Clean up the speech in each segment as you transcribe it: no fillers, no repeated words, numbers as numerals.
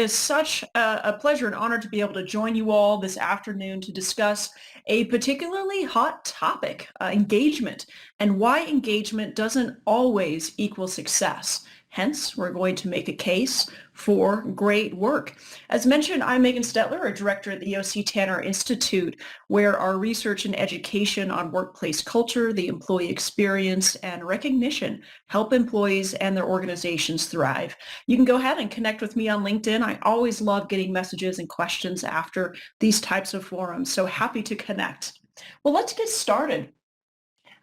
is such a pleasure and honor to be able to join you all this afternoon to discuss a particularly hot topic, engagement, and why engagement doesn't always equal success. Hence, we're going to make a case for great work. As mentioned, I'm Meghan Stettler, a director at the O.C. Tanner Institute, where our research and education on workplace culture, the employee experience, and recognition help employees and their organizations thrive. You can go ahead and connect with me on LinkedIn. I always love getting messages and questions after these types of forums, so happy to connect. Well, let's get started.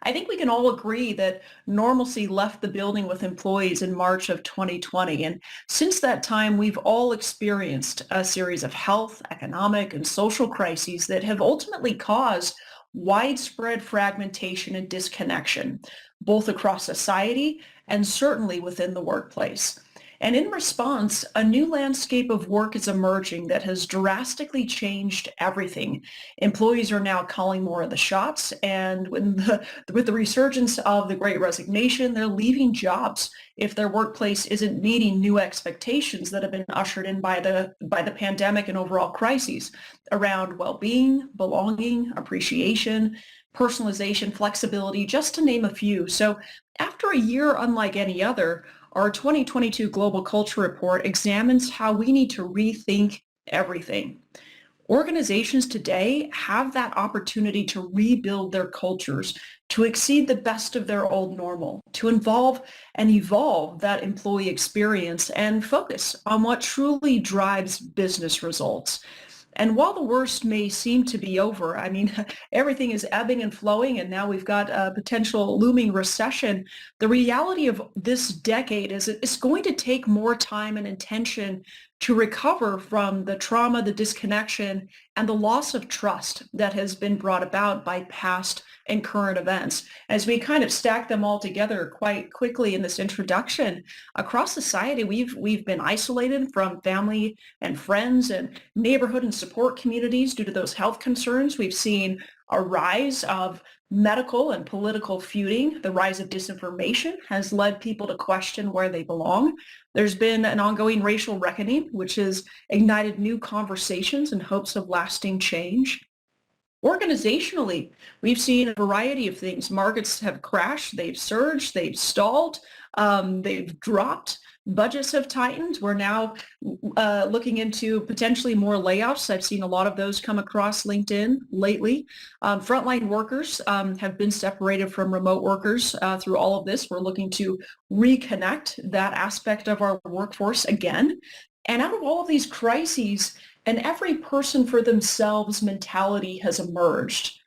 I think we can all agree that normalcy left the building with employees in March of 2020. And since that time, we've all experienced a series of health, economic, and social crises that have ultimately caused widespread fragmentation and disconnection, both across society and certainly within the workplace. And in response, a new landscape of work is emerging that has drastically changed everything. Employees are now calling more of the shots, and with the resurgence of the Great Resignation, they're leaving jobs if their workplace isn't meeting new expectations that have been ushered in by the pandemic and overall crises around well-being, belonging, appreciation, personalization, flexibility, just to name a few. So after a year unlike any other, our 2022 Global Culture Report examines how we need to rethink everything. Organizations today have that opportunity to rebuild their cultures, to exceed the best of their old normal, to involve and evolve that employee experience and focus on what truly drives business results. And while the worst may seem to be over, I mean, everything is ebbing and flowing, and now we've got a potential looming recession. The reality of this decade is it's going to take more time and attention to recover from the trauma, the disconnection, and the loss of trust that has been brought about by past and current events. As we kind of stack them all together quite quickly in this introduction, across society, we've been isolated from family and friends and neighborhood and support communities due to those health concerns. We've seen a rise of medical and political feuding. The rise of disinformation has led people to question where they belong. There's been an ongoing racial reckoning, which has ignited new conversations in hopes of lasting change. Organizationally, we've seen a variety of things. Markets have crashed, they've surged, they've stalled, they've dropped. Budgets have tightened. We're now looking into potentially more layoffs. I've seen a lot of those come across LinkedIn lately. Frontline workers have been separated from remote workers through all of this. We're looking to reconnect that aspect of our workforce again. And out of all of these crises, an every person for themselves mentality has emerged.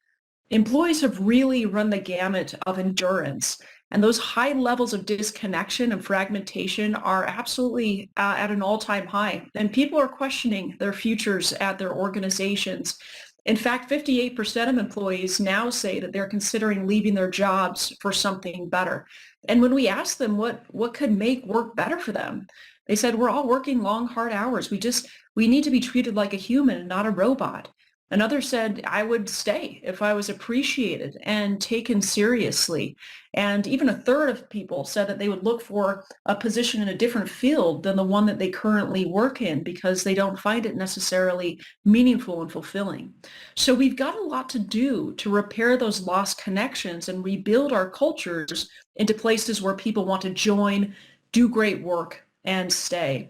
Employees have really run the gamut of endurance. And those high levels of disconnection and fragmentation are absolutely at an all-time high. And people are questioning their futures at their organizations. In fact, 58% of employees now say that they're considering leaving their jobs for something better. And when we ask them what could make work better for them, they said, we're all working long, hard hours. We need to be treated like a human and not a robot. Another said, I would stay if I was appreciated and taken seriously. And even a third of people said that they would look for a position in a different field than the one that they currently work in because they don't find it necessarily meaningful and fulfilling. So we've got a lot to do to repair those lost connections and rebuild our cultures into places where people want to join, do great work, and stay.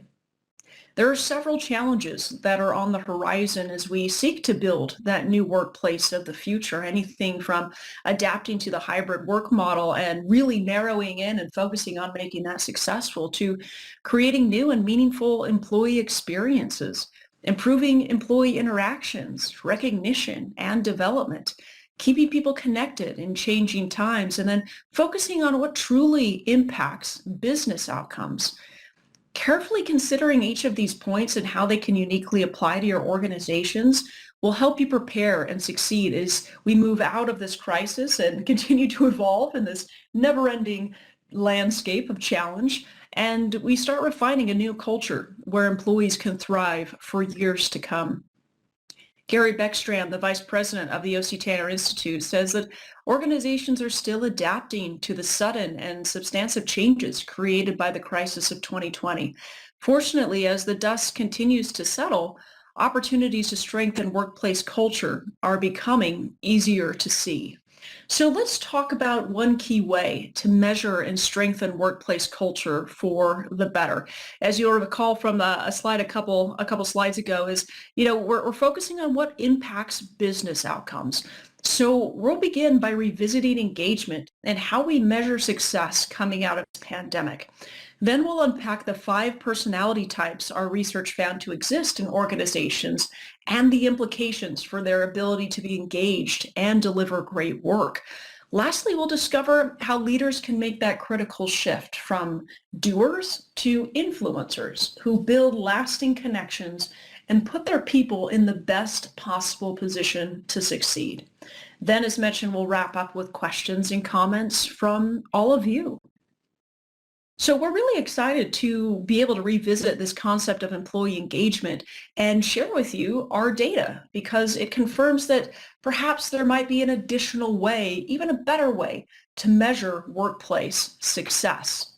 There are several challenges that are on the horizon as we seek to build that new workplace of the future, anything from adapting to the hybrid work model and really narrowing in and focusing on making that successful to creating new and meaningful employee experiences, improving employee interactions, recognition, and development, keeping people connected in changing times, and then focusing on what truly impacts business outcomes. Carefully considering each of these points and how they can uniquely apply to your organizations will help you prepare and succeed as we move out of this crisis and continue to evolve in this never-ending landscape of challenge. And we start refining a new culture where employees can thrive for years to come. Gary Beckstrand, the vice president of the O.C. Tanner Institute, says that organizations are still adapting to the sudden and substantive changes created by the crisis of 2020. Fortunately, as the dust continues to settle, opportunities to strengthen workplace culture are becoming easier to see. So let's talk about one key way to measure and strengthen workplace culture for the better. As you'll recall from a slide a couple slides ago, is we're focusing on what impacts business outcomes. So we'll begin by revisiting engagement and how we measure success coming out of this pandemic. Then we'll unpack the 5 personality types our research found to exist in organizations and the implications for their ability to be engaged and deliver great work. Lastly, we'll discover how leaders can make that critical shift from doers to influencers who build lasting connections and put their people in the best possible position to succeed. Then, as mentioned, we'll wrap up with questions and comments from all of you. So we're really excited to be able to revisit this concept of employee engagement and share with you our data because it confirms that perhaps there might be an additional way, even a better way, to measure workplace success.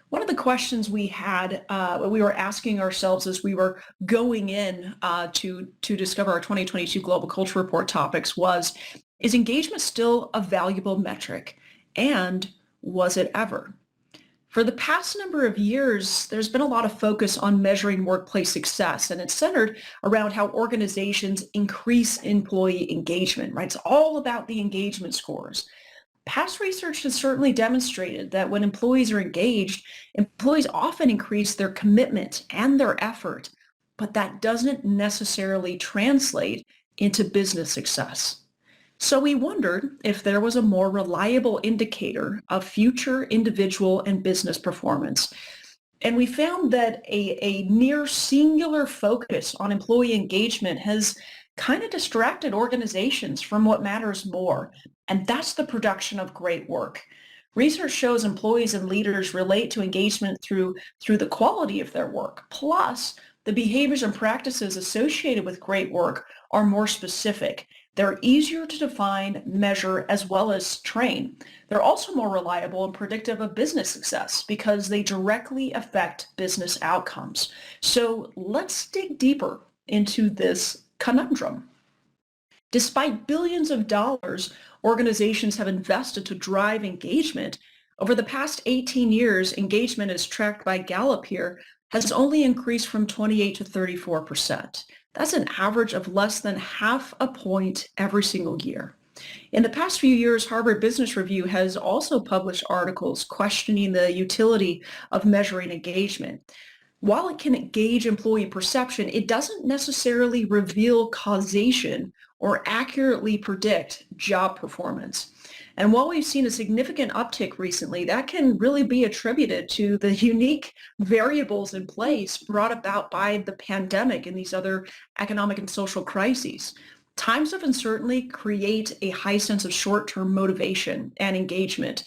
One of the questions we were asking ourselves as we were going in to discover our 2022 Global Culture Report topics was, is engagement still a valuable metric? And was it ever? For the past number of years, there's been a lot of focus on measuring workplace success, and it's centered around how organizations increase employee engagement, right? It's all about the engagement scores. Past research has certainly demonstrated that when employees are engaged, employees often increase their commitment and their effort, but that doesn't necessarily translate into business success. So we wondered if there was a more reliable indicator of future individual and business performance. And we found that a near singular focus on employee engagement has kind of distracted organizations from what matters more, and that's the production of great work. Research shows employees and leaders relate to engagement through the quality of their work. Plus, the behaviors and practices associated with great work are more specific. They're easier to define, measure, as well as train. They're also more reliable and predictive of business success because they directly affect business outcomes. So let's dig deeper into this conundrum. Despite billions of dollars organizations have invested to drive engagement, over the past 18 years, engagement as tracked by Gallup here has only increased from 28 to 34%. That's an average of less than half a point every single year. In the past few years, Harvard Business Review has also published articles questioning the utility of measuring engagement. While it can gauge employee perception, it doesn't necessarily reveal causation or accurately predict job performance. And while we've seen a significant uptick recently, that can really be attributed to the unique variables in place brought about by the pandemic and these other economic and social crises. Times of uncertainty create a high sense of short-term motivation and engagement.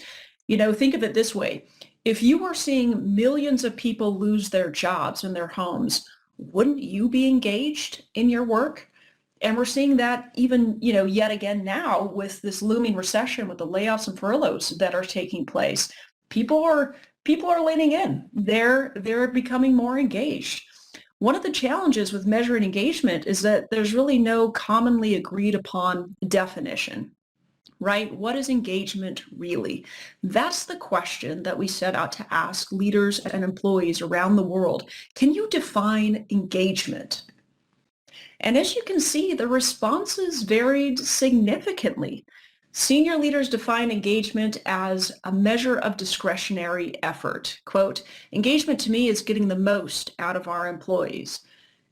Think of it this way. If you were seeing millions of people lose their jobs and their homes, wouldn't you be engaged in your work? And we're seeing that even, yet again now with this looming recession, with the layoffs and furloughs that are taking place. People are leaning in. They're becoming more engaged. One of the challenges with measuring engagement is that there's really no commonly agreed upon definition, right? What is engagement really? That's the question that we set out to ask leaders and employees around the world. Can you define engagement? And as you can see, the responses varied significantly. Senior leaders define engagement as a measure of discretionary effort. Quote, engagement to me is getting the most out of our employees.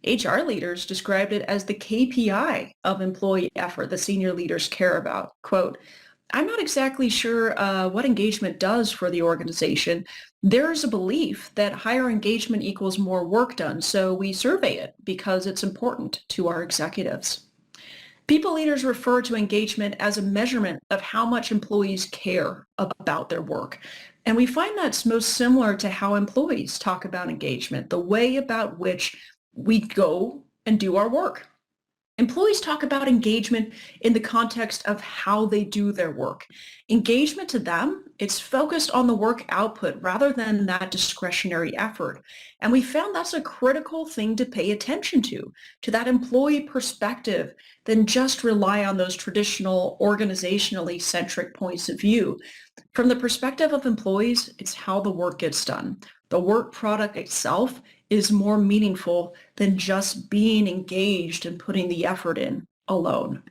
HR leaders described it as the KPI of employee effort that senior leaders care about. Quote, I'm not exactly sure what engagement does for the organization. There's a belief that higher engagement equals more work done, so we survey it because it's important to our executives. People leaders refer to engagement as a measurement of how much employees care about their work. And we find that's most similar to how employees talk about engagement, the way about which we go and do our work. Employees talk about engagement in the context of how they do their work. Engagement to them, it's focused on the work output rather than that discretionary effort. And we found that's a critical thing to pay attention to that employee perspective, than just rely on those traditional organizationally centric points of view. From the perspective of employees, it's how the work gets done. The work product itself is more meaningful than just being engaged and putting the effort in alone.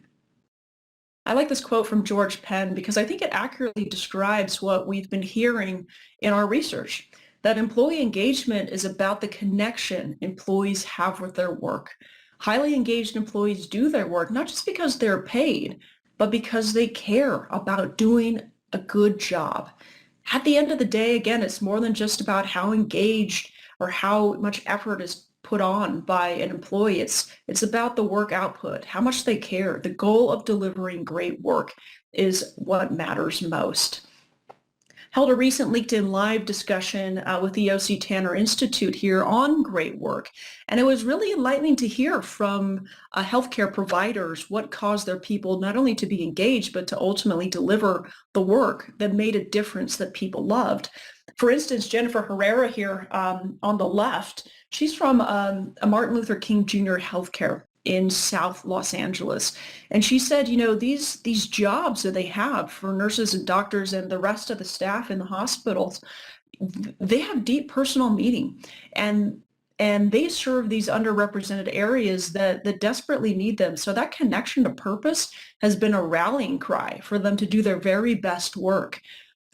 I like this quote from George Penn because I think it accurately describes what we've been hearing in our research, that employee engagement is about the connection employees have with their work. Highly engaged employees do their work not just because they're paid, but because they care about doing a good job. At the end of the day, again, it's more than just about how engaged or how much effort is put on by an employee. It's about the work output, how much they care. The goal of delivering great work is what matters most. Held a recent LinkedIn Live discussion with the O.C. Tanner Institute here on great work. And it was really enlightening to hear from healthcare providers what caused their people not only to be engaged, but to ultimately deliver the work that made a difference that people loved. For instance, Jennifer Herrera here on the left, she's from a Martin Luther King Jr. healthcare in South Los Angeles. And she said, these jobs that they have for nurses and doctors and the rest of the staff in the hospitals, they have deep personal meaning. And they serve these underrepresented areas that desperately need them. So that connection to purpose has been a rallying cry for them to do their very best work.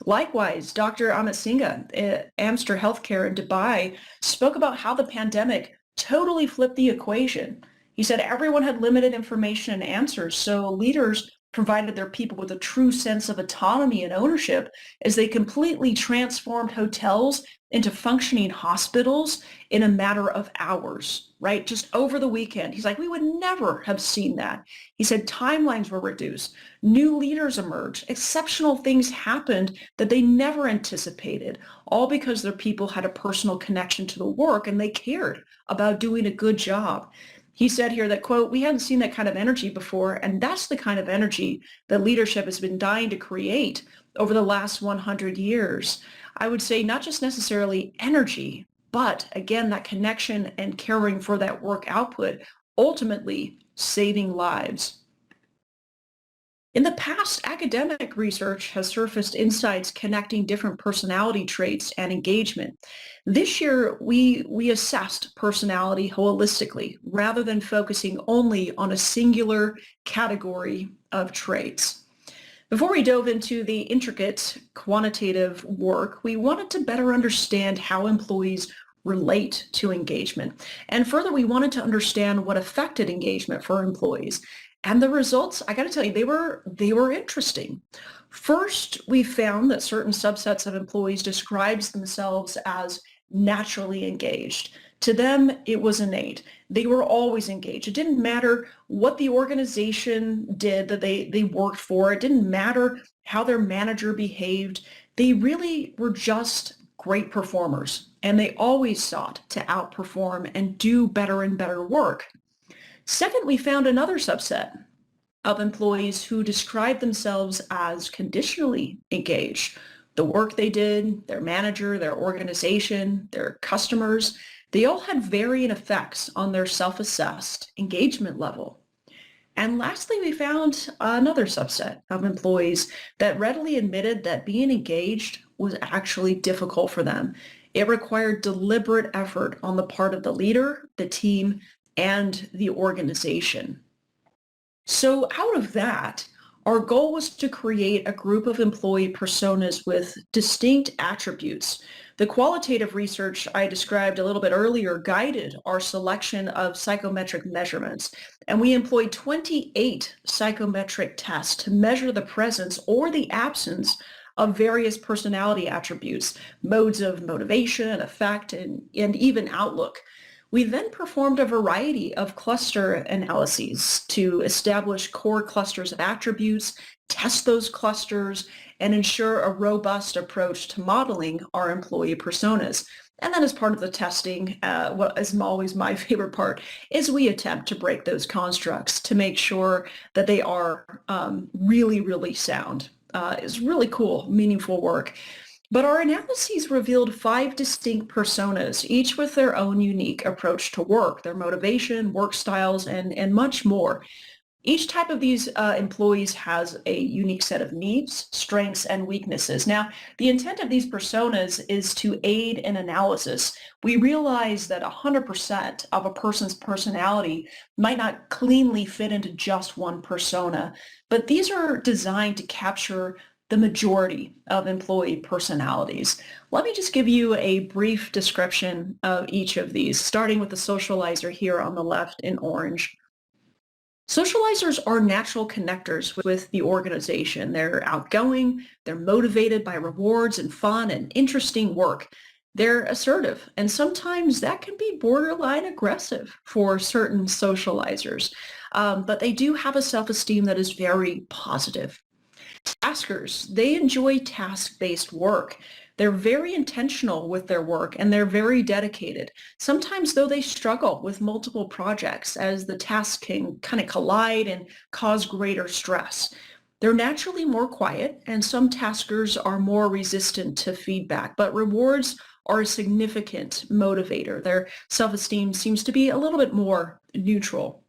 Likewise, Dr. Amit Singh at Amster Healthcare in Dubai spoke about how the pandemic totally flipped the equation. He said everyone had limited information and answers, so leaders provided their people with a true sense of autonomy and ownership as they completely transformed hotels into functioning hospitals in a matter of hours, right? Just over the weekend. He's like, we would never have seen that. He said timelines were reduced, new leaders emerged, exceptional things happened that they never anticipated, all because their people had a personal connection to the work and they cared about doing a good job. He said here that, quote, we hadn't seen that kind of energy before, and that's the kind of energy that leadership has been dying to create over the last 100 years. I would say not just necessarily energy, but again, that connection and caring for that work output, ultimately saving lives. In the past, academic research has surfaced insights connecting different personality traits and engagement. This year, we assessed personality holistically rather than focusing only on a singular category of traits. Before we dove into the intricate quantitative work, we wanted to better understand how employees relate to engagement. And further, we wanted to understand what affected engagement for employees. And the results, I got to tell you, they were interesting. First, we found that certain subsets of employees describes themselves as naturally engaged. To them, it was innate. They were always engaged. It didn't matter what the organization did that they worked for. It didn't matter how their manager behaved. They really were just great performers, and they always sought to outperform and do better and better work. Second, we found another subset of employees who described themselves as conditionally engaged. The work they did, their manager, their organization, their customers, they all had varying effects on their self-assessed engagement level. And lastly, we found another subset of employees that readily admitted that being engaged was actually difficult for them. It required deliberate effort on the part of the leader, the team, and the organization. So out of that, our goal was to create a group of employee personas with distinct attributes. The qualitative research I described a little bit earlier guided our selection of psychometric measurements, and we employed 28 psychometric tests to measure the presence or the absence of various personality attributes, modes of motivation, affect, and even outlook. We then performed a variety of cluster analyses to establish core clusters of attributes, test those clusters, and ensure a robust approach to modeling our employee personas. And then as part of the testing, what is always my favorite part is we attempt to break those constructs to make sure that they are really, really sound. It's really cool, meaningful work. But our analyses revealed 5 distinct personas, each with their own unique approach to work, their motivation, work styles, and much more. Each type of these employees has a unique set of needs, strengths, and weaknesses. Now, the intent of these personas is to aid in analysis. We realize that 100% of a person's personality might not cleanly fit into just one persona, but these are designed to capture the majority of employee personalities. Let me just give you a brief description of each of these, starting with the socializer here on the left in orange. Socializers are natural connectors with the organization. They're outgoing, they're motivated by rewards and fun and interesting work. They're assertive, and sometimes that can be borderline aggressive for certain socializers. But they do have a self-esteem that is very positive. Taskers, they enjoy task-based work. They're very intentional with their work and they're very dedicated. Sometimes though they struggle with multiple projects as the tasks can kind of collide and cause greater stress. They're naturally more quiet and some taskers are more resistant to feedback, but rewards are a significant motivator. Their self-esteem seems to be a little bit more neutral.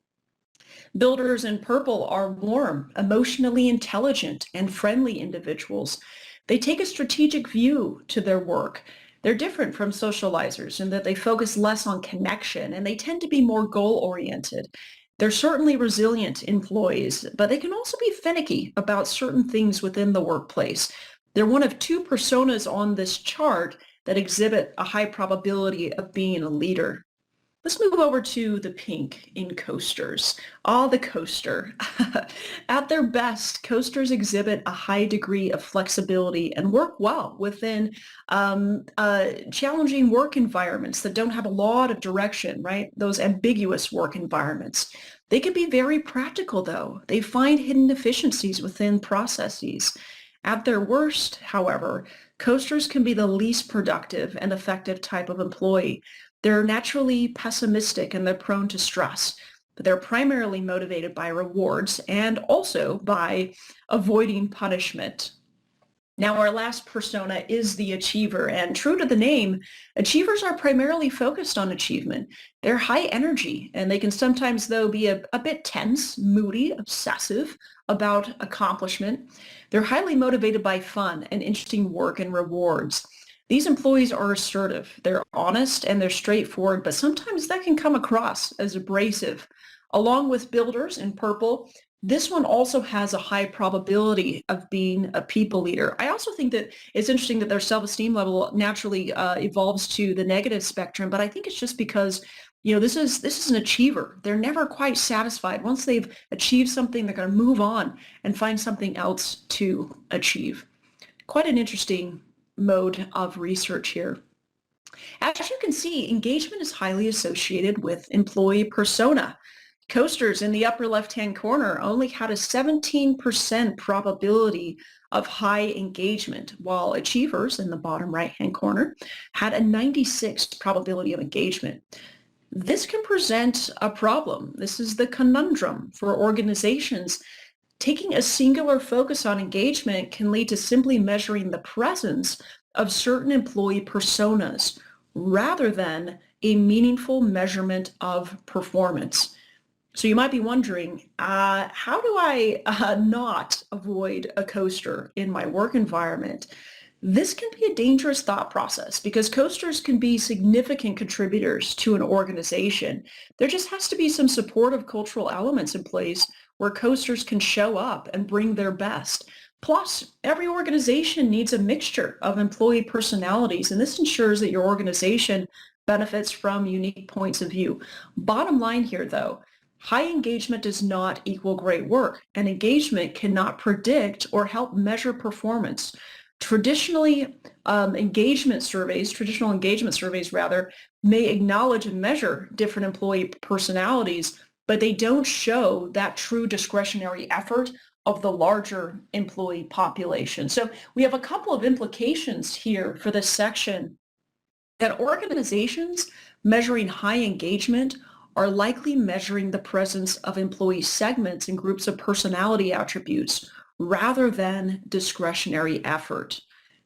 Builders in purple are warm, emotionally intelligent, and friendly individuals. They take a strategic view to their work. They're different from socializers in that they focus less on connection and they tend to be more goal-oriented. They're certainly resilient employees, but they can also be finicky about certain things within the workplace. They're one of 2 personas on this chart that exhibit a high probability of being a leader. Let's move over to the pink in coasters. Ah, the coaster. At their best, coasters exhibit a high degree of flexibility and work well within challenging work environments that don't have a lot of direction, right? Those ambiguous work environments. They can be very practical, though. They find hidden efficiencies within processes. At their worst, however, coasters can be the least productive and effective type of employee. They're naturally pessimistic and they're prone to stress, but they're primarily motivated by rewards and also by avoiding punishment. Now, our last persona is the achiever, and true to the name, achievers are primarily focused on achievement. They're high energy, and they can sometimes, though, be a bit tense, moody, obsessive about accomplishment. They're highly motivated by fun and interesting work and rewards. These employees are assertive, they're honest, and they're straightforward, but sometimes that can come across as abrasive. Along with builders in purple, this one also has a high probability of being a people leader. I also think that it's interesting that their self-esteem level naturally evolves to the negative spectrum, but I think it's just because this is an achiever. They're never quite satisfied. Once they've achieved something, they're going to move on and find something else to achieve. Quite an interesting mode of research here. As you can see, engagement is highly associated with employee persona. Coasters in the upper left-hand corner only had a 17% probability of high engagement, while achievers in the bottom right-hand corner had a 96 probability of engagement. This can present a problem. This is the conundrum for organizations. Taking a singular focus on engagement can lead to simply measuring the presence of certain employee personas rather than a meaningful measurement of performance. So you might be wondering, how do I not avoid a coaster in my work environment? This can be a dangerous thought process because coasters can be significant contributors to an organization. There just has to be some supportive cultural elements in place where coasters can show up and bring their best. Plus, every organization needs a mixture of employee personalities, and this ensures that your organization benefits from unique points of view. Bottom line here, though, high engagement does not equal great work, and engagement cannot predict or help measure performance. Traditional engagement surveys rather, may acknowledge and measure different employee personalities, but they don't show that true discretionary effort of the larger employee population. So we have a couple of implications here for this section That organizations measuring high engagement are likely measuring the presence of employee segments and groups of personality attributes rather than discretionary effort.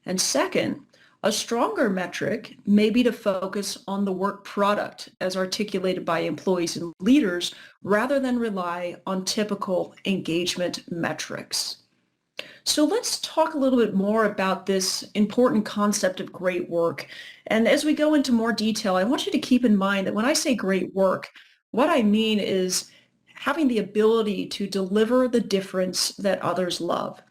And second, a stronger metric may be to focus on the work product as articulated by employees and leaders rather than rely on typical engagement metrics. So let's talk a little bit more about this important concept of great work. And as we go into more detail, I want you to keep in mind that when I say great work, what I mean is having the ability to deliver the difference that others love.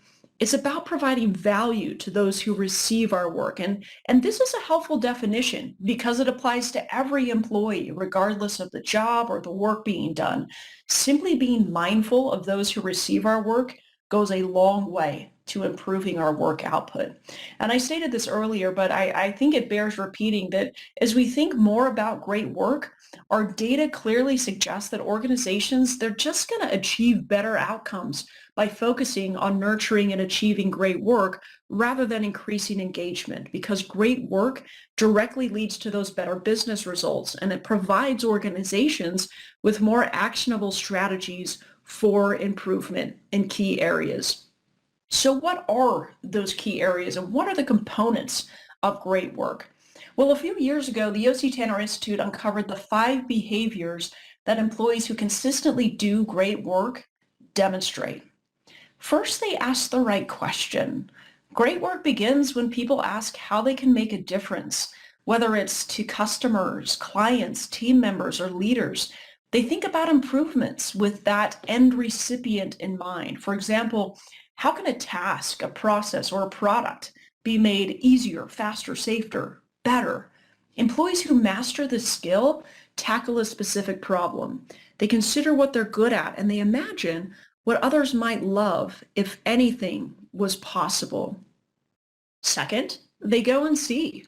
It's about providing value to those who receive our work. And this is a helpful definition because it applies to every employee, regardless of the job or the work being done. Simply being mindful of those who receive our work goes a long way to improving our work output. And I stated this earlier, but I think it bears repeating that as we think more about great work, our data clearly suggests that organizations, they're just going to achieve better outcomes by focusing on nurturing and achieving great work rather than increasing engagement, because great work directly leads to those better business results, and it provides organizations with more actionable strategies for improvement in key areas. So what are those key areas and what are the components of great work? Well, a few years ago, the O.C. Tanner Institute uncovered the 5 behaviors that employees who consistently do great work demonstrate. First, they ask the right question. Great work begins when people ask how they can make a difference, whether it's to customers, clients, team members, or leaders. They think about improvements with that end recipient in mind. For example, how can a task, a process, or a product be made easier, faster, safer, better? Employees who master the skill tackle a specific problem. They consider what they're good at, and they imagine what others might love if anything was possible. Second, they go and see.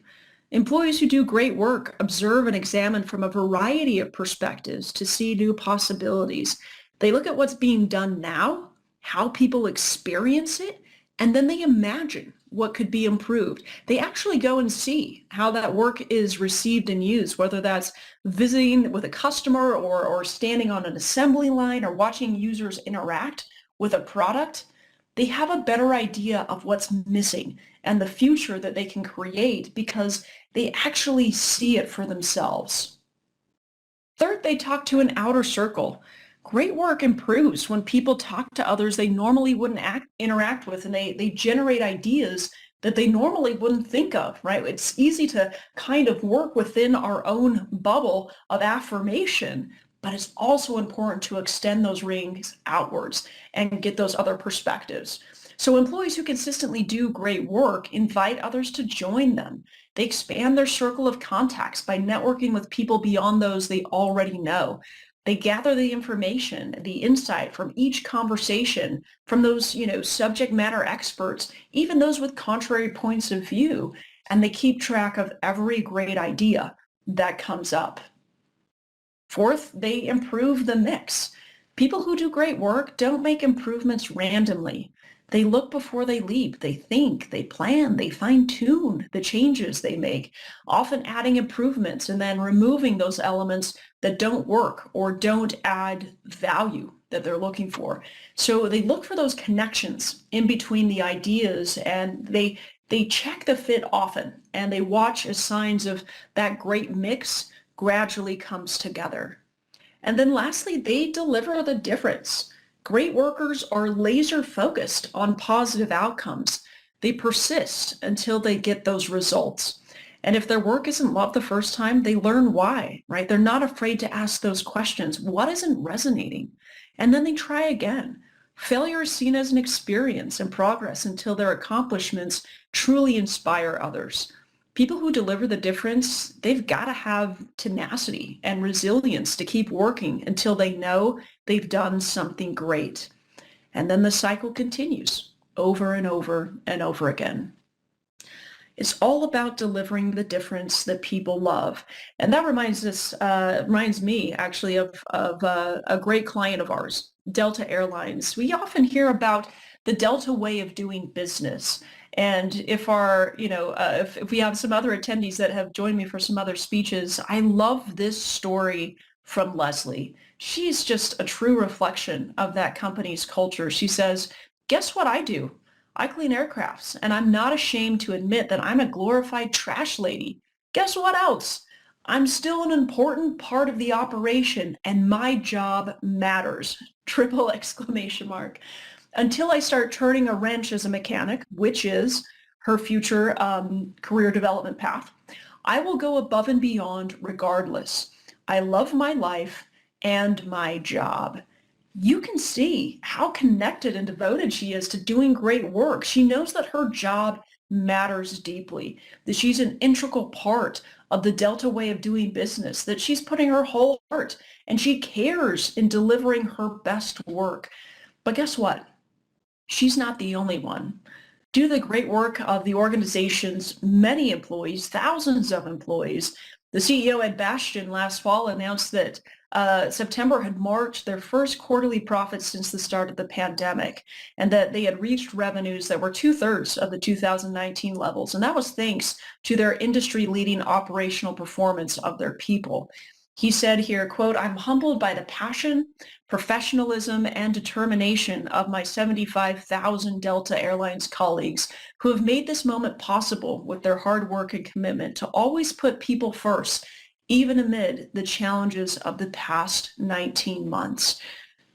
Employees who do great work observe and examine from a variety of perspectives to see new possibilities. They look at what's being done now, how people experience it, and then they imagine what could be improved. They actually go and see how that work is received and used, whether that's visiting with a customer or standing on an assembly line or watching users interact with a product. They have a better idea of what's missing and the future that they can create because they actually see it for themselves. Third, they talk to an outer circle. Great work improves when people talk to others they normally wouldn't interact with, and they generate ideas that they normally wouldn't think of, right? It's easy to kind of work within our own bubble of affirmation, but it's also important to extend those rings outwards and get those other perspectives. So employees who consistently do great work invite others to join them. They expand their circle of contacts by networking with people beyond those they already know. They gather the information, the insight from each conversation, from those, subject matter experts, even those with contrary points of view, and they keep track of every great idea that comes up. Fourth, they improve the mix. People who do great work don't make improvements randomly. They look before they leap. They think, they plan, they fine-tune the changes they make, often adding improvements and then removing those elements that don't work or don't add value that they're looking for. So they look for those connections in between the ideas, and they check the fit often, and they watch as signs of that great mix gradually comes together. And then lastly, they deliver the difference. Great workers are laser focused on positive outcomes. They persist until they get those results. And if their work isn't loved the first time, they learn why, right? They're not afraid to ask those questions. What isn't resonating? And then they try again. Failure is seen as an experience and progress until their accomplishments truly inspire others. People who deliver the difference, they've got to have tenacity and resilience to keep working until they know they've done something great. And then the cycle continues over and over and over again. It's all about delivering the difference that people love. And that reminds me actually of a great client of ours, Delta Airlines. We often hear about the Delta way of doing business. And if our, if we have some other attendees that have joined me for some other speeches, I love this story from Leslie. She's just a true reflection of that company's culture. She says, guess what I do? I clean aircrafts, and I'm not ashamed to admit that I'm a glorified trash lady. Guess what else? I'm still an important part of the operation, and my job matters. Triple exclamation mark. Until I start turning a wrench as a mechanic, which is her future career development path, I will go above and beyond regardless. I love my life and my job. You can see how connected and devoted she is to doing great work. She knows that her job matters deeply, that she's an integral part of the Delta way of doing business, that she's putting her whole heart and she cares in delivering her best work. But guess what? She's not the only one. Due to the great work of the organization's many employees, thousands of employees, the CEO Ed Bastian last fall announced that September had marked their first quarterly profits since the start of the pandemic, and that they had reached revenues that were 2/3 of the 2019 levels. And that was thanks to their industry-leading operational performance of their people. He said here, quote, I'm humbled by the passion, professionalism, and determination of my 75,000 Delta Airlines colleagues who have made this moment possible with their hard work and commitment to always put people first, even amid the challenges of the past 19 months.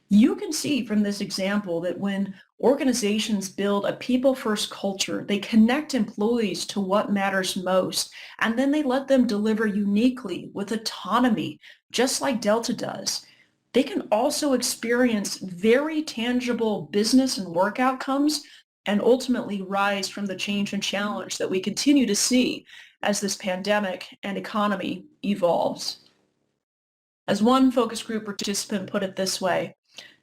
You can see from this example that when organizations build a people-first culture, they connect employees to what matters most, and then they let them deliver uniquely with autonomy, just like Delta does. They can also experience very tangible business and work outcomes and ultimately rise from the change and challenge that we continue to see as this pandemic and economy evolves. As one focus group participant put it this way,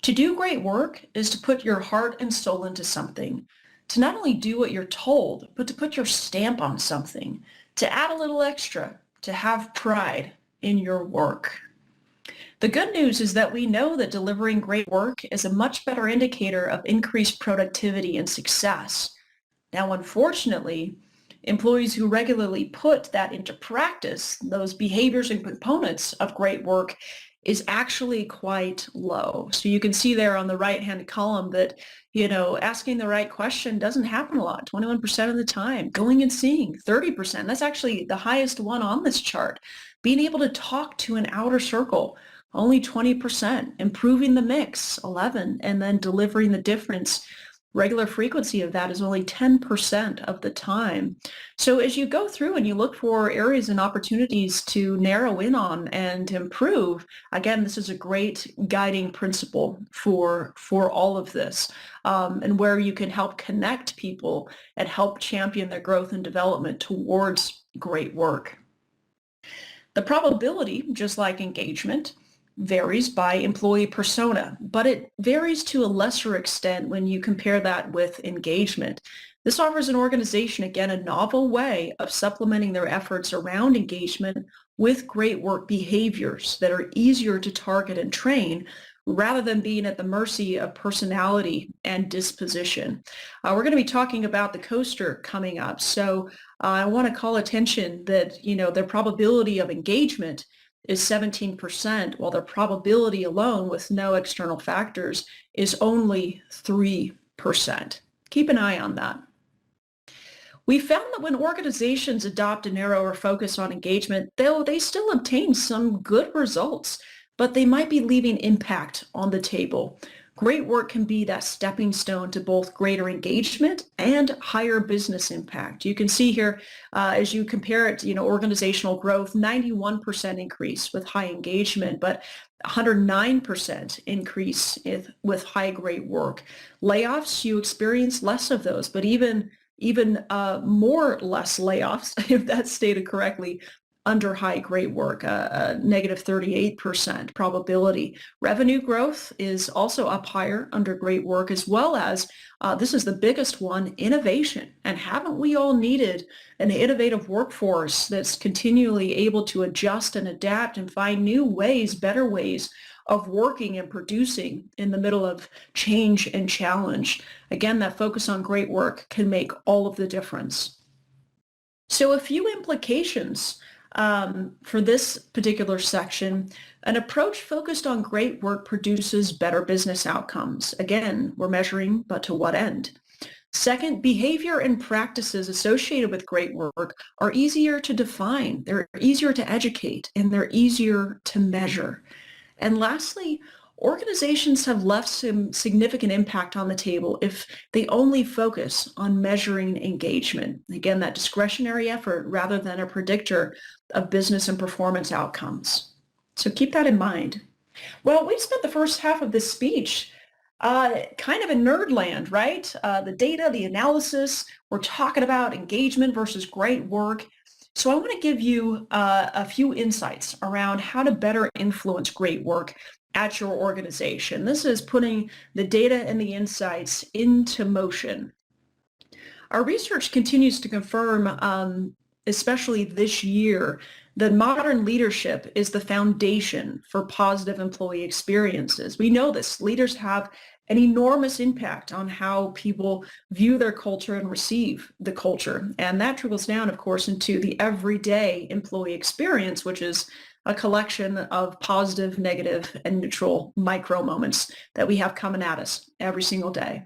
to do great work is to put your heart and soul into something, to not only do what you're told, but to put your stamp on something, to add a little extra, to have pride in your work. The good news is that we know that delivering great work is a much better indicator of increased productivity and success. Now, unfortunately, employees who regularly put that into practice, those behaviors and components of great work, is actually quite low. So you can see there on the right-hand column that, asking the right question doesn't happen a lot, 21% of the time. Going and seeing, 30%. That's actually the highest one on this chart. Being able to talk to an outer circle, only 20%. Improving the mix, 11%. And then delivering the difference, regular frequency of that is only 10% of the time. So as you go through and you look for areas and opportunities to narrow in on and improve, again, this is a great guiding principle for all of this, and where you can help connect people and help champion their growth and development towards great work. The probability, just like engagement, varies by employee persona, but it varies to a lesser extent when you compare that with engagement. This offers an organization, again, a novel way of supplementing their efforts around engagement with great work behaviors that are easier to target and train rather than being at the mercy of personality and disposition. We're going to be talking about the coaster coming up. So I want to call attention that, their probability of engagement is 17%, while their probability alone with no external factors is only 3%. Keep an eye on that. We found that when organizations adopt a narrower focus on engagement, though they still obtain some good results, but they might be leaving impact on the table. Great work can be that stepping stone to both greater engagement and higher business impact. You can see here, as you compare it, organizational growth, 91% increase with high engagement, but 109% increase with high great work. Layoffs, you experience less of those, but even more less layoffs, if that's stated correctly, under high great work, negative 38% probability. Revenue growth is also up higher under great work, as well as, this is the biggest one, innovation. And haven't we all needed an innovative workforce that's continually able to adjust and adapt and find new ways, better ways of working and producing in the middle of change and challenge. Again, that focus on great work can make all of the difference. So a few implications for this particular section. An approach focused on great work produces better business outcomes. Again, we're measuring, but to what end? Second, behavior and practices associated with great work are easier to define, they're easier to educate, and they're easier to measure. And lastly, organizations have left some significant impact on the table if they only focus on measuring engagement. Again, that discretionary effort rather than a predictor of business and performance outcomes. So keep that in mind. Well, we spent the first half of this speech kind of in nerd land, right? The data, the analysis, we're talking about engagement versus great work. So I want to give you a few insights around how to better influence great work at your organization. This is putting the data and the insights into motion. Our research continues to confirm, especially this year, that modern leadership is the foundation for positive employee experiences. We know this. Leaders have an enormous impact on how people view their culture and receive the culture. And that trickles down, of course, into the everyday employee experience, which is a collection of positive, negative, and neutral micro moments that we have coming at us every single day.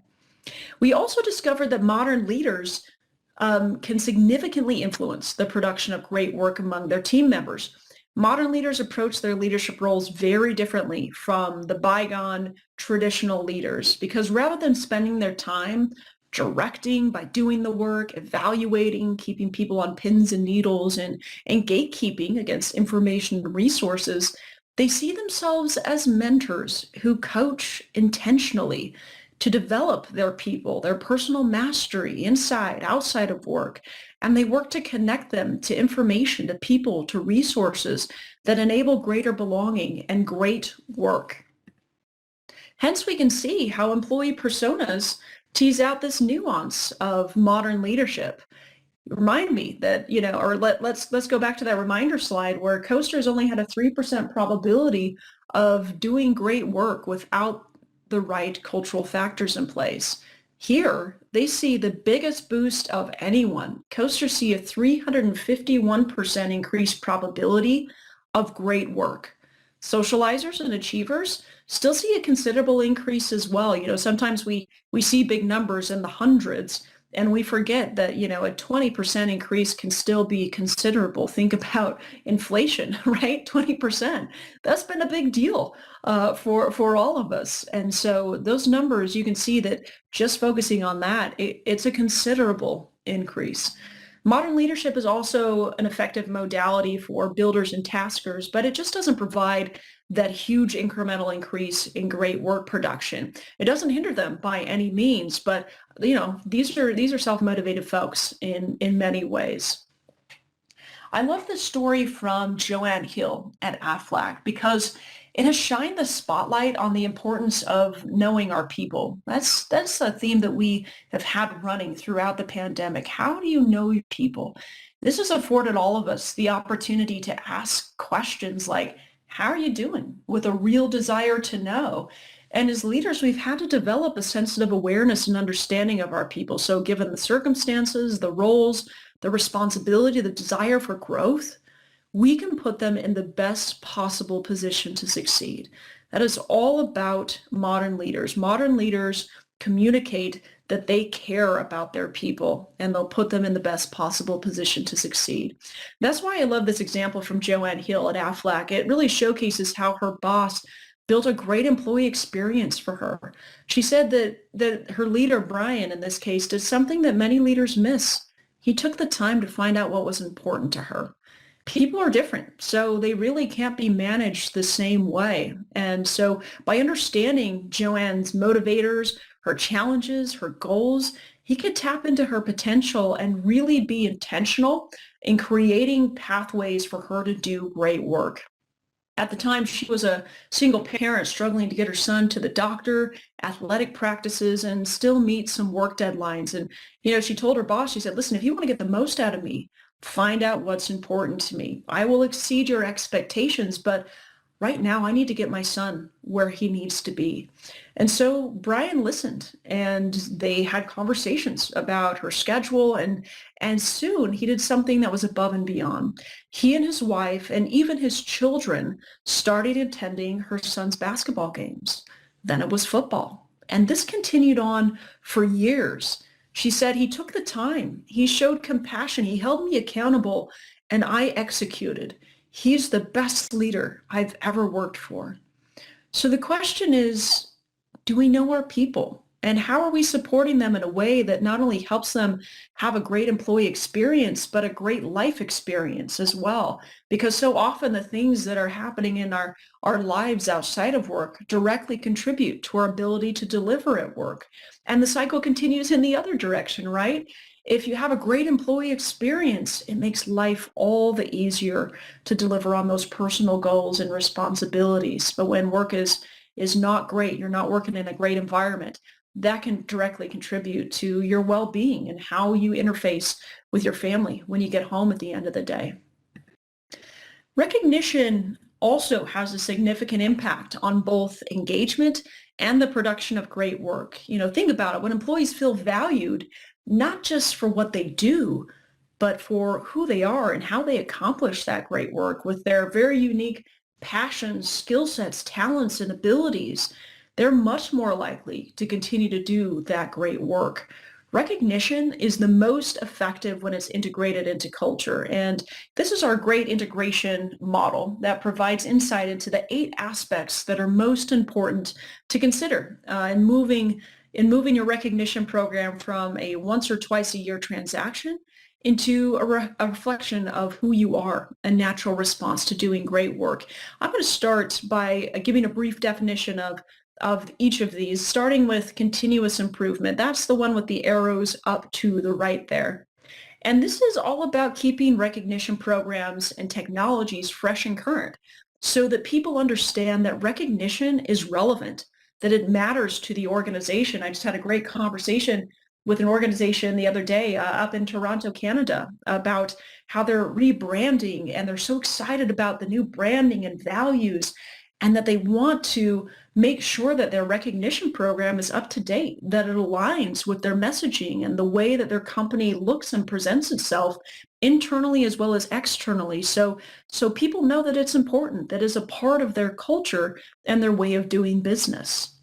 We also discovered that modern leaders can significantly influence the production of great work among their team members. Modern leaders approach their leadership roles very differently from the bygone traditional leaders because rather than spending their time directing by doing the work, evaluating, keeping people on pins and needles, and gatekeeping against information and resources, they see themselves as mentors who coach intentionally to develop their people, their personal mastery inside, outside of work, and they work to connect them to information, to people, to resources that enable greater belonging and great work. Hence, we can see how employee personas tease out this nuance of modern leadership. Remind me that, or let's go back to that reminder slide where coasters only had a 3% probability of doing great work without the right cultural factors in place. Here, they see the biggest boost of anyone. Coasters see a 351% increased probability of great work. Socializers and achievers still see a considerable increase as well. Sometimes we see big numbers in the hundreds, and we forget that, a 20% increase can still be considerable. Think about inflation, right? 20%. That's been a big deal for all of us. And so those numbers, you can see that just focusing on that, it's a considerable increase. Modern leadership is also an effective modality for builders and taskers, but it just doesn't provide that huge incremental increase in great work production. It doesn't hinder them by any means, but these are self-motivated folks in many ways. I love this story from Joanne Hill at Aflac because it has shined the spotlight on the importance of knowing our people. That's a theme that we have had running throughout the pandemic. How do you know your people? This has afforded all of us the opportunity to ask questions like, how are you doing? With a real desire to know. And as leaders, we've had to develop a sensitive awareness and understanding of our people. So given the circumstances, the roles, the responsibility, the desire for growth, we can put them in the best possible position to succeed. That is all about modern leaders. Modern leaders communicate that they care about their people and they'll put them in the best possible position to succeed. That's why I love this example from Joanne Hill at Aflac. It really showcases how her boss built a great employee experience for her. She said that her leader, Brian, in this case, did something that many leaders miss. He took the time to find out what was important to her. People are different, so they really can't be managed the same way. And so by understanding Joanne's motivators, her challenges, her goals, he could tap into her potential and really be intentional in creating pathways for her to do great work. At the time, she was a single parent struggling to get her son to the doctor, athletic practices, and still meet some work deadlines. And, she told her boss, she said, listen, if you want to get the most out of me, find out what's important to me. I will exceed your expectations, but right now I need to get my son where he needs to be. And so Brian listened and they had conversations about her schedule and soon he did something that was above and beyond. He and his wife and even his children started attending her son's basketball games. Then it was football. And this continued on for years. She said he took the time, he showed compassion, he held me accountable, and I executed. He's the best leader I've ever worked for. So the question is, do we know our people? And how are we supporting them in a way that not only helps them have a great employee experience, but a great life experience as well? Because so often the things that are happening in our lives outside of work directly contribute to our ability to deliver at work. And the cycle continues in the other direction, right? If you have a great employee experience, it makes life all the easier to deliver on those personal goals and responsibilities. But when work is not great, you're not working in a great environment, that can directly contribute to your well-being and how you interface with your family when you get home at the end of the day. Recognition also has a significant impact on both engagement and the production of great work. Think about it. When employees feel valued, not just for what they do, but for who they are and how they accomplish that great work with their very unique passions, skill sets, talents, and abilities, they're much more likely to continue to do that great work. Recognition is the most effective when it's integrated into culture. And this is our great integration model that provides insight into the 8 aspects that are most important to consider in moving your recognition program from a once or twice a year transaction into a reflection of who you are, a natural response to doing great work. I'm going to start by giving a brief definition of each of these, starting with continuous improvement. That's the one with the arrows up to the right there. And this is all about keeping recognition programs and technologies fresh and current so that people understand that recognition is relevant, that it matters to the organization. I just had a great conversation with an organization the other day up in Toronto, Canada, about how they're rebranding and they're so excited about the new branding and values and that they want to make sure that their recognition program is up to date, that it aligns with their messaging and the way that their company looks and presents itself internally as well as externally. So people know that it's important, that is a part of their culture and their way of doing business.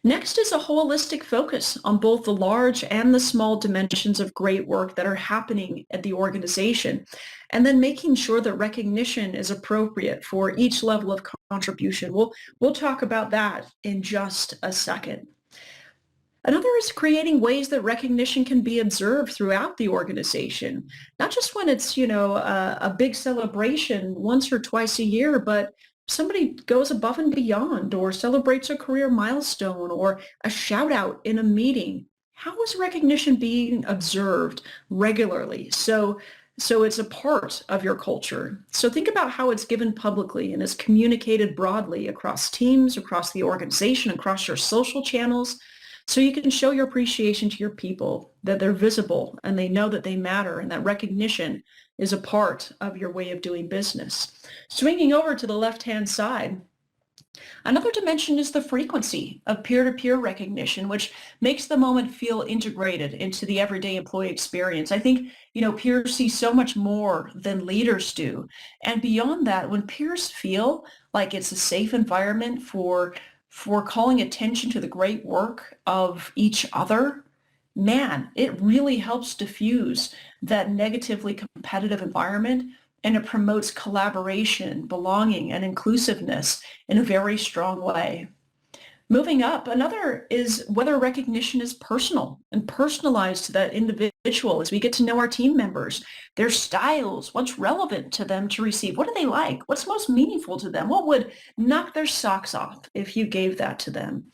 Next is a holistic focus on both the large and the small dimensions of great work that are happening at the organization, and then making sure that recognition is appropriate for each level of contribution. We'll talk about that in just a second. Another is creating ways that recognition can be observed throughout the organization, not just when it's, a big celebration once or twice a year, but somebody goes above and beyond or celebrates a career milestone or a shout out in a meeting. How is recognition being observed regularly? So it's a part of your culture. So think about how it's given publicly and is communicated broadly across teams, across the organization, across your social channels. So you can show your appreciation to your people, that they're visible and they know that they matter and that recognition is a part of your way of doing business. Swinging over to the left-hand side, another dimension is the frequency of peer-to-peer recognition, which makes the moment feel integrated into the everyday employee experience. I think, peers see so much more than leaders do. And beyond that, when peers feel like it's a safe environment for calling attention to the great work of each other, man, it really helps diffuse that negatively competitive environment and it promotes collaboration, belonging, and inclusiveness in a very strong way. Moving up, another is whether recognition is personal and personalized to that individual as we get to know our team members, their styles, what's relevant to them to receive, what do they like, what's most meaningful to them, what would knock their socks off if you gave that to them.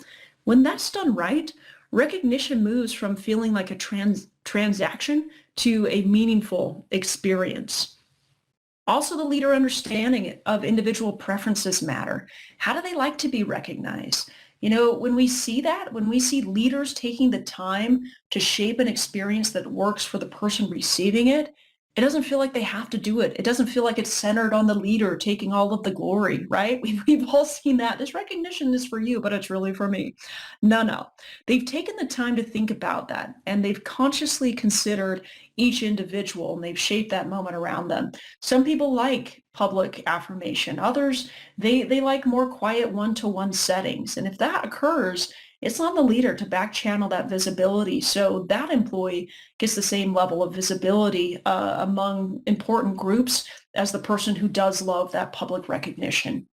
When that's done right, recognition moves from feeling like a transaction to a meaningful experience. Also, the leader understanding of individual preferences matter. How do they like to be recognized? When we see that, when we see leaders taking the time to shape an experience that works for the person receiving it, It doesn't feel like they have to do it. It doesn't feel like it's centered on the leader taking all of the glory, right? We've all seen that. This recognition is for you, but it's really for me. No, no. They've taken the time to think about that, and they've consciously considered each individual, and they've shaped that moment around them. Some people like public affirmation. Others, they like more quiet one-to-one settings. And if that occurs, it's on the leader to back channel that visibility so that employee gets the same level of visibility among important groups as the person who does love that public recognition.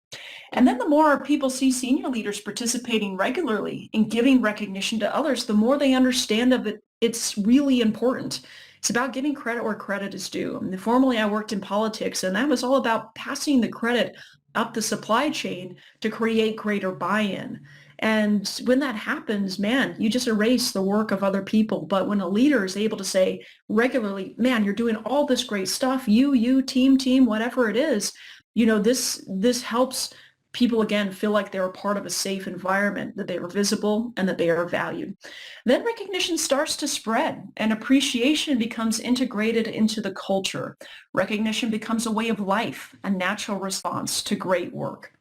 And then the more people see senior leaders participating regularly in giving recognition to others, the more they understand of it. It's really important. It's about giving credit where credit is due. I mean, formerly, I worked in politics, and that was all about passing the credit up the supply chain to create greater buy-in. And when that happens, man, you just erase the work of other people. But when a leader is able to say regularly, man, you're doing all this great stuff, you, team, whatever it is, this helps people again feel like they're a part of a safe environment, that they are visible and that they are valued. Then recognition starts to spread and appreciation becomes integrated into the culture. Recognition becomes a way of life, a natural response to great work.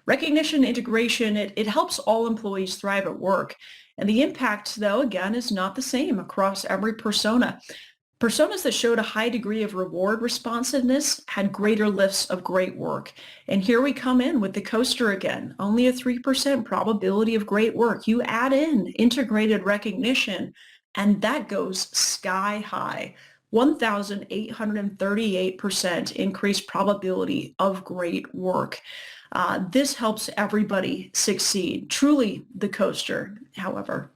Recognition integration, it helps all employees thrive at work. And the impact, though, again, is not the same across every persona. Personas that showed a high degree of reward responsiveness had greater lifts of great work. And here we come in with the coaster again, only a 3% probability of great work. You add in integrated recognition, and that goes sky high. 1,838% increased probability of great work. This helps everybody succeed. Truly the coaster, however.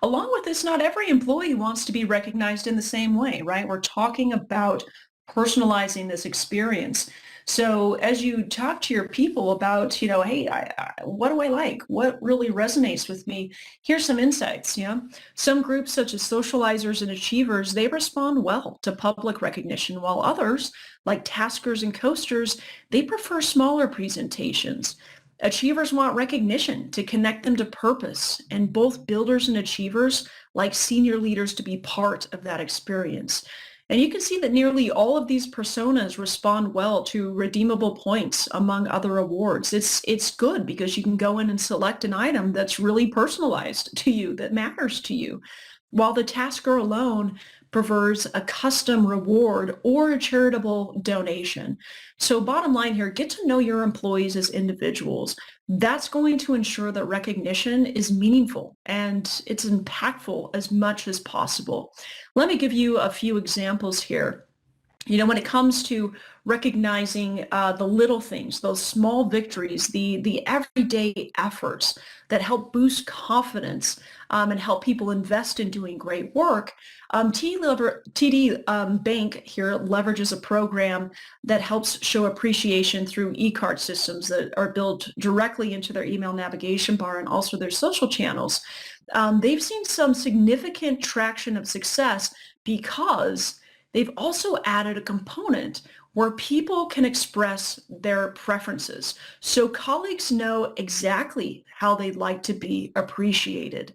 Along with this, not every employee wants to be recognized in the same way, right? We're talking about personalizing this experience. So as you talk to your people about, hey, what do I like? What really resonates with me? Here's some insights. Some groups such as socializers and achievers, they respond well to public recognition, while others, like taskers and coasters, they prefer smaller presentations. Achievers want recognition to connect them to purpose, and both builders and achievers like senior leaders to be part of that experience. And you can see that nearly all of these personas respond well to redeemable points among other awards. It's good because you can go in and select an item that's really personalized to you, that matters to you, while the tasker alone prefers a custom reward or a charitable donation. So bottom line here, get to know your employees as individuals. That's going to ensure that recognition is meaningful and it's impactful as much as possible. Let me give you a few examples here. When it comes to recognizing the little things, those small victories, the everyday efforts that help boost confidence and help people invest in doing great work, TD Bank here leverages a program that helps show appreciation through e-card systems that are built directly into their email navigation bar and also their social channels. They've seen some significant traction of success because they've also added a component where people can express their preferences. So colleagues know exactly how they'd like to be appreciated.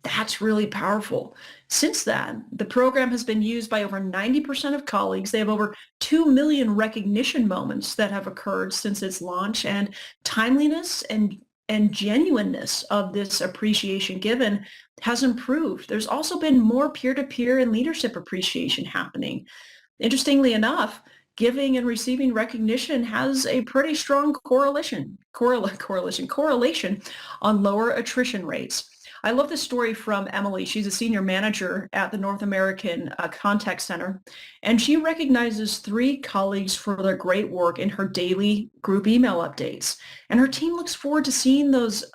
That's really powerful. Since then, the program has been used by over 90% of colleagues. They have over 2 million recognition moments that have occurred since its launch, and timeliness and genuineness of this appreciation given has improved. There's also been more peer-to-peer and leadership appreciation happening. Interestingly enough, giving and receiving recognition has a pretty strong correlation on lower attrition rates. I love this story from Emily. She's a senior manager at the North American Contact Center, and she recognizes 3 colleagues for their great work in her daily group email updates. And her team looks forward to seeing those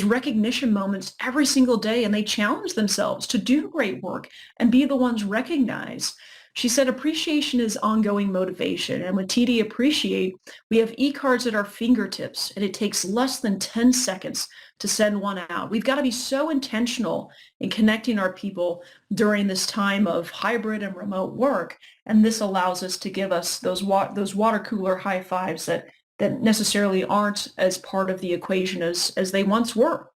recognition moments every single day, and they challenge themselves to do great work and be the ones recognized. She said appreciation is ongoing motivation, and with TD Appreciate, we have e-cards at our fingertips, and it takes less than 10 seconds to send one out. We've got to be so intentional in connecting our people during this time of hybrid and remote work, and this allows us to give us those water cooler high fives that necessarily aren't as part of the equation as they once were.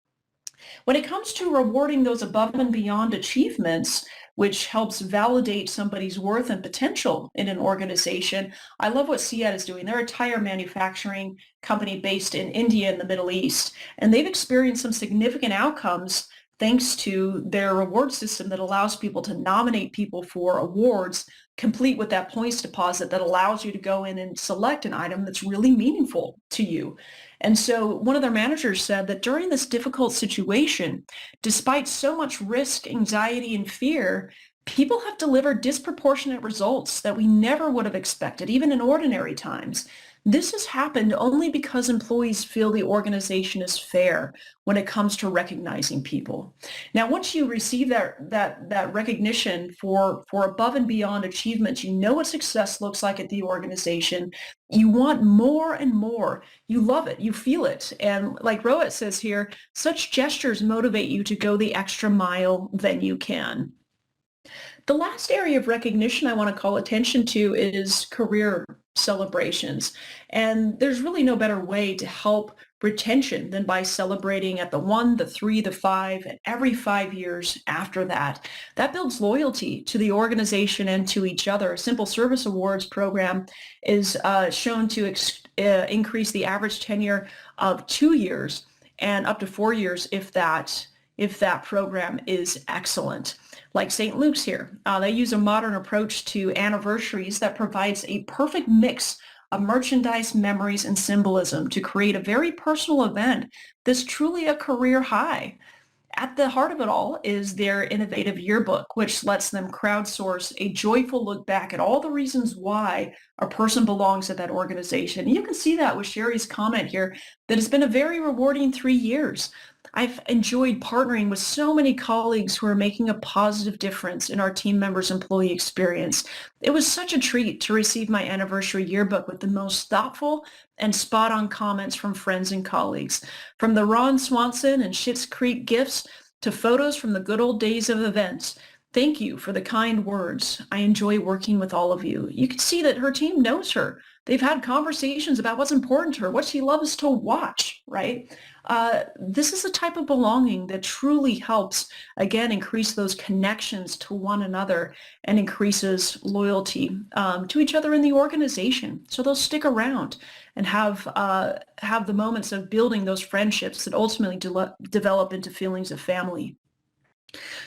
When it comes to rewarding those above and beyond achievements, which helps validate somebody's worth and potential in an organization. I love what Seat is doing. They're a tire manufacturing company based in India in the Middle East, and they've experienced some significant outcomes thanks to their reward system that allows people to nominate people for awards, complete with that points deposit that allows you to go in and select an item that's really meaningful to you. And so one of their managers said that during this difficult situation, despite so much risk, anxiety, and fear, people have delivered disproportionate results that we never would have expected, even in ordinary times. This has happened only because employees feel the organization is fair when it comes to recognizing people. Now, once you receive that recognition for above and beyond achievements, you know what success looks like at the organization. You want more and more. You love it. You feel it. And like Rohit says here, such gestures motivate you to go the extra mile than you can. The last area of recognition I want to call attention to is career celebrations. And there's really no better way to help retention than by celebrating at the 1, the 3, the 5, and every 5 years after that. That builds loyalty to the organization and to each other. A simple service awards program is shown to increase the average tenure of 2 years and up to 4 years if that program is excellent. Like St. Luke's here, they use a modern approach to anniversaries that provides a perfect mix of merchandise, memories, and symbolism to create a very personal event that's truly a career high. At the heart of it all is their innovative yearbook, which lets them crowdsource a joyful look back at all the reasons why a person belongs at that organization. You can see that with Sherry's comment here, that it's been a very rewarding 3 years. I've enjoyed partnering with so many colleagues who are making a positive difference in our team members' employee experience. It was such a treat to receive my anniversary yearbook with the most thoughtful and spot-on comments from friends and colleagues. From the Ron Swanson and Schitt's Creek gifts to photos from the good old days of events. Thank you for the kind words. I enjoy working with all of you. You can see that her team knows her. They've had conversations about what's important to her, what she loves to watch, right? This is a type of belonging that truly helps, again, increase those connections to one another and increases loyalty to each other in the organization. So they'll stick around and have the moments of building those friendships that ultimately develop into feelings of family.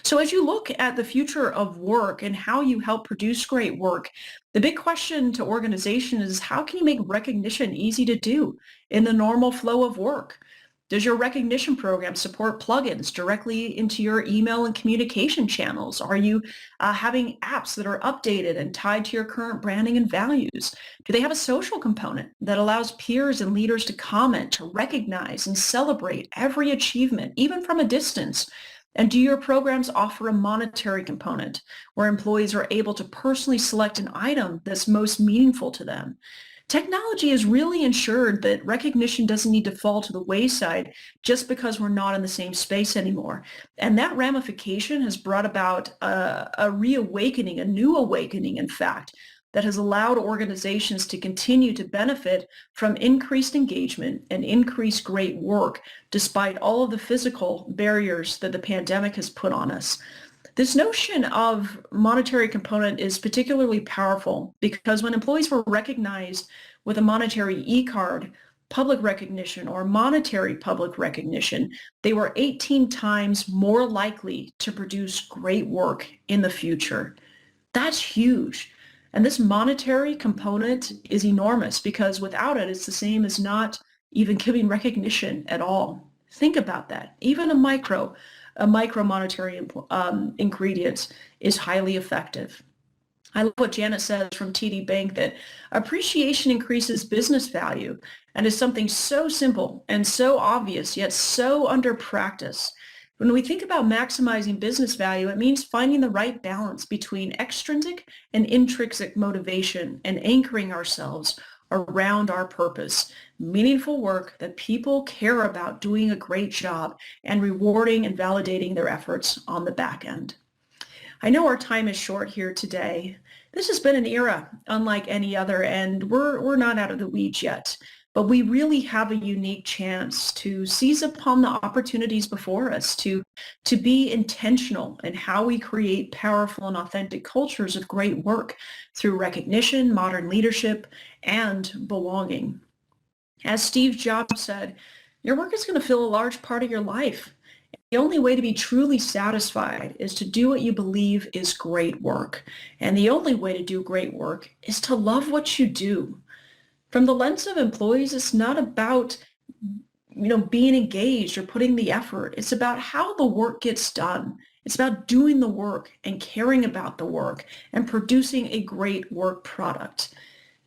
So as you look at the future of work and how you help produce great work, the big question to organization is how can you make recognition easy to do in the normal flow of work? Does your recognition program support plugins directly into your email and communication channels? Are you having apps that are updated and tied to your current branding and values? Do they have a social component that allows peers and leaders to comment, to recognize and celebrate every achievement, even from a distance? And do your programs offer a monetary component where employees are able to personally select an item that's most meaningful to them? Technology has really ensured that recognition doesn't need to fall to the wayside just because we're not in the same space anymore. And that ramification has brought about a reawakening, a new awakening, in fact, that has allowed organizations to continue to benefit from increased engagement and increased great work, despite all of the physical barriers that the pandemic has put on us. This notion of monetary component is particularly powerful because when employees were recognized with a monetary e-card, public recognition or monetary public recognition, they were 18 times more likely to produce great work in the future. That's huge. And this monetary component is enormous because without it, it's the same as not even giving recognition at all. Think about that. Even a micro monetary ingredient is highly effective. I love what Janet says from TD Bank that appreciation increases business value and is something so simple and so obvious yet so under practice. When we think about maximizing business value, it means finding the right balance between extrinsic and intrinsic motivation and anchoring ourselves around our purpose, meaningful work that people care about doing a great job and rewarding and validating their efforts on the back end. I know our time is short here today. This has been an era unlike any other, and we're not out of the weeds yet. But we really have a unique chance to seize upon the opportunities before us, to be intentional in how we create powerful and authentic cultures of great work through recognition, modern leadership, and belonging. As Steve Jobs said, your work is going to fill a large part of your life. The only way to be truly satisfied is to do what you believe is great work. And the only way to do great work is to love what you do. From the lens of employees, it's not about being engaged or putting the effort. It's about how the work gets done. It's about doing the work and caring about the work and producing a great work product.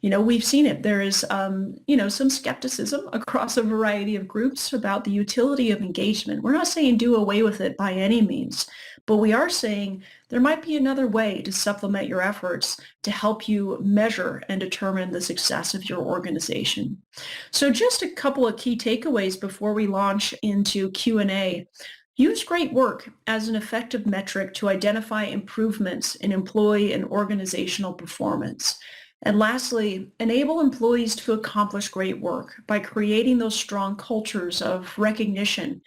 We've seen it. There is, some skepticism across a variety of groups about the utility of engagement. We're not saying do away with it by any means, but we are saying there might be another way to supplement your efforts to help you measure and determine the success of your organization. So just a couple of key takeaways before we launch into Q&A. Use great work as an effective metric to identify improvements in employee and organizational performance. And lastly, enable employees to accomplish great work by creating those strong cultures of recognition,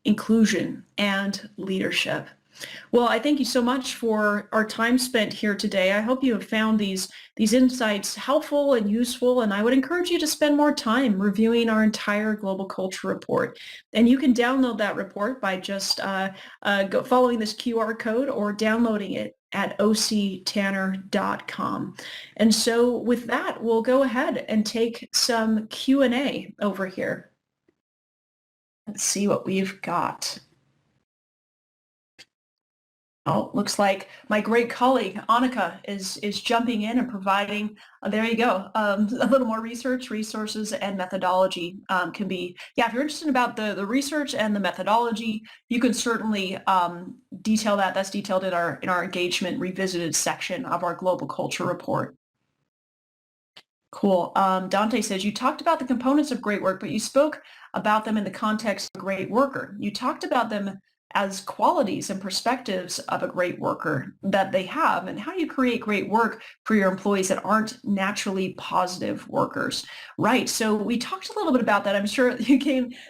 inclusion, and leadership. Well, I thank you so much for our time spent here today. I hope you have found these insights helpful and useful, and I would encourage you to spend more time reviewing our entire Global Culture Report. And you can download that report by just following this QR code or downloading it at octanner.com. And so with that, we'll go ahead and take some Q&A over here. Let's see what we've got. Oh, looks like my great colleague, Annika, is jumping in and providing, there you go, a little more research, resources, and methodology can be, if you're interested about the research and the methodology, you can certainly detail that. That's detailed in our engagement revisited section of our Global Culture Report. Cool. Dante says, you talked about the components of great work, but you spoke about them in the context of a great worker. You talked about them as qualities and perspectives of a great worker that they have, and how you create great work for your employees that aren't naturally positive workers. Right. So we talked a little bit about that. I'm sure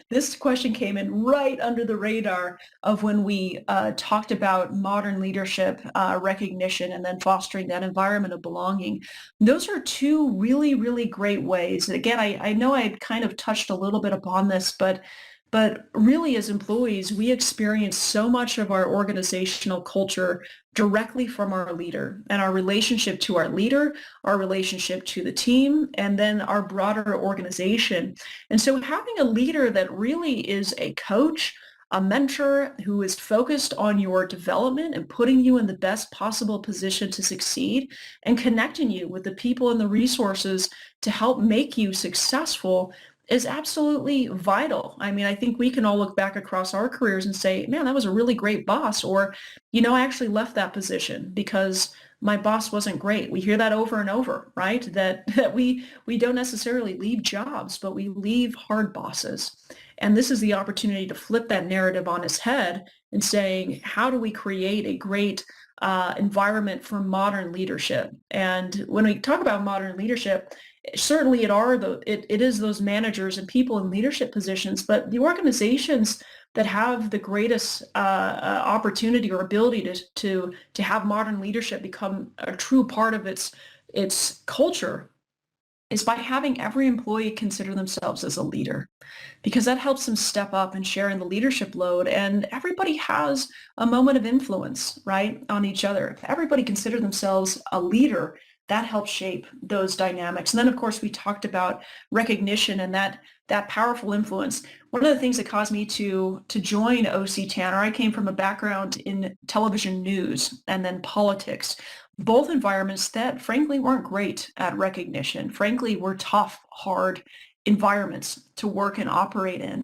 this question came in right under the radar of when we talked about modern leadership, recognition, and then fostering that environment of belonging. Those are two really, really great ways. Again, I know I had kind of touched a little bit upon this, but really, as employees, we experience so much of our organizational culture directly from our leader and our relationship to our leader, our relationship to the team, and then our broader organization. And so having a leader that really is a coach, a mentor who is focused on your development and putting you in the best possible position to succeed and connecting you with the people and the resources to help make you successful is absolutely vital. I mean, I think we can all look back across our careers and say, man, that was a really great boss, or, I actually left that position because my boss wasn't great. We hear that over and over, right? That we don't necessarily leave jobs, but we leave hard bosses. And this is the opportunity to flip that narrative on its head and saying, how do we create a great environment for modern leadership? And when we talk about modern leadership, certainly it is those managers and people in leadership positions, but the organizations that have the greatest opportunity or ability to have modern leadership become a true part of its culture is by having every employee consider themselves as a leader, because that helps them step up and share in the leadership load. And everybody has a moment of influence, right, on each other. If everybody consider themselves a leader, that helps shape those dynamics. And then, of course, we talked about recognition and that powerful influence. One of the things that caused me to join OC Tanner, I came from a background in television news and then politics, both environments that frankly weren't great at recognition. Frankly, were tough, hard environments to work and operate in.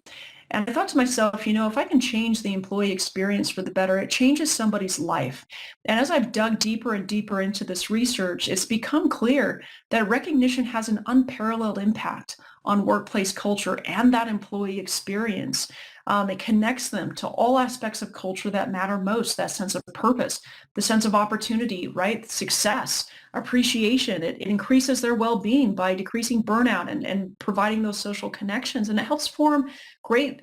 And I thought to myself, if I can change the employee experience for the better, it changes somebody's life. And as I've dug deeper and deeper into this research, it's become clear that recognition has an unparalleled impact on workplace culture and that employee experience. It connects them to all aspects of culture that matter most, that sense of purpose, the sense of opportunity, right? Success, appreciation. It increases their well-being by decreasing burnout and providing those social connections. And it helps form great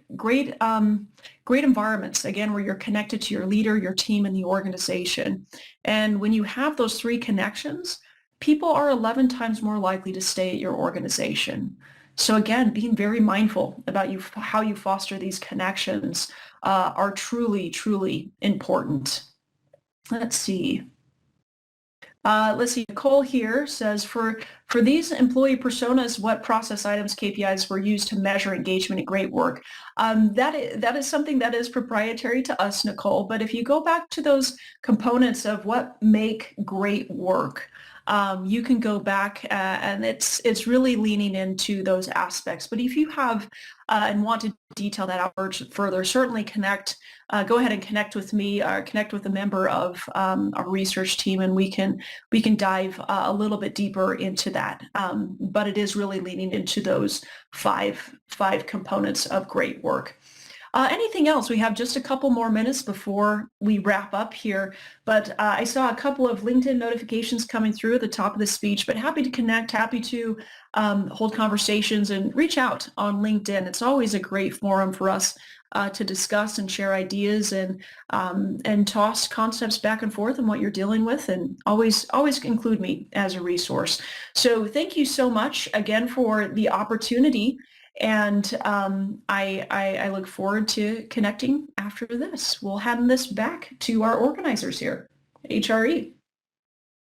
environments, again, where you're connected to your leader, your team, and the organization. And when you have those three connections, people are 11 times more likely to stay at your organization. So again, being very mindful about how you foster these connections are truly, truly important. Let's see. Nicole here says, for these employee personas, what process items, KPIs were used to measure engagement and great work? That is something that is proprietary to us, Nicole, but if you go back to those components of what make great work, you can go back and it's really leaning into those aspects. But if you have and want to detail that out further, certainly go ahead and connect with me or connect with a member of our research team, and we can dive a little bit deeper into that. But it is really leaning into those five components of great work. Anything else? We have just a couple more minutes before we wrap up here, but I saw a couple of LinkedIn notifications coming through at the top of the speech, but happy to connect, happy to hold conversations and reach out on LinkedIn. It's always a great forum for us to discuss and share ideas and toss concepts back and forth and what you're dealing with, and always include me as a resource. So thank you so much again for the opportunity. And I look forward to connecting after this. We'll hand this back to our organizers here, HRE.